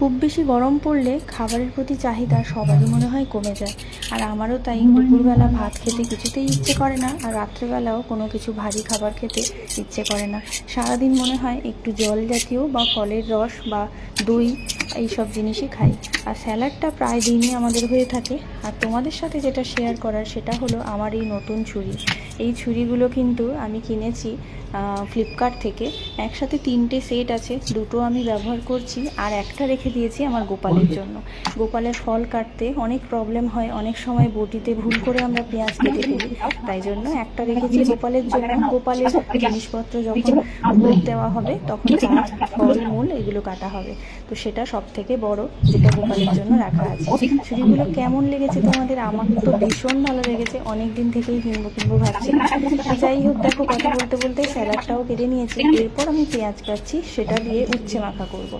খুব বেশি গরম পড়লে খাবারের প্রতি চাহিদা সবারই মনে হয় কমে যায়। আর আমারও তাই। দুপুরবেলা ভাত খেতে কিছুতেই ইচ্ছে করে না, আর রাত্রেবেলাও কোনো কিছু ভারী খাবার খেতে ইচ্ছে করে না। সারাদিন মনে হয় একটু জল জাতীয় বা ফলের রস বা দই এইসব জিনিসই খাই। আর স্যালাডটা প্রায় দিনই আমাদের হয়ে থাকে। আর তোমাদের সাথে যেটা শেয়ার করার সেটা হলো আমার এই নতুন ছুরি। এই ছুরিগুলো কিন্তু আমি কিনেছি ফ্লিপকার্ট থেকে। একসাথে 3টে সেট আছে, দুটো আমি ব্যবহার করছি আর একটা রেখে দিয়েছি আমার গোপালের জন্য। গোপালের ফল কাটতে অনেক প্রবলেম হয়, অনেক সময় বটিতে ভুল করে আমরা পেঁয়াজ কেটে ফেলি, তাই জন্য একটা রেখেছি গোপালের জন্য। গোপালের জিনিসপত্র যখন ভোগ দেওয়া হবে তখন গাছ, ফল, মূল এগুলো কাটা হবে, তো সেটা সব থেকে বড় যেটা গোপালের জন্য রাখা আছে। ছুরিগুলো কেমন লেগেছে তোমাদের? আমার তো ভীষণ ভালো লেগেছে, অনেক দিন থেকেই কিনবো ভাবছিলাম। যাই হোক, দেখো কথা বলতে বলতে স্যালাডটাও কেটে নিয়েছি। এরপর আমি পেঁয়াজ কাটছি, সেটা দিয়ে উচ্ছে মাখা করব।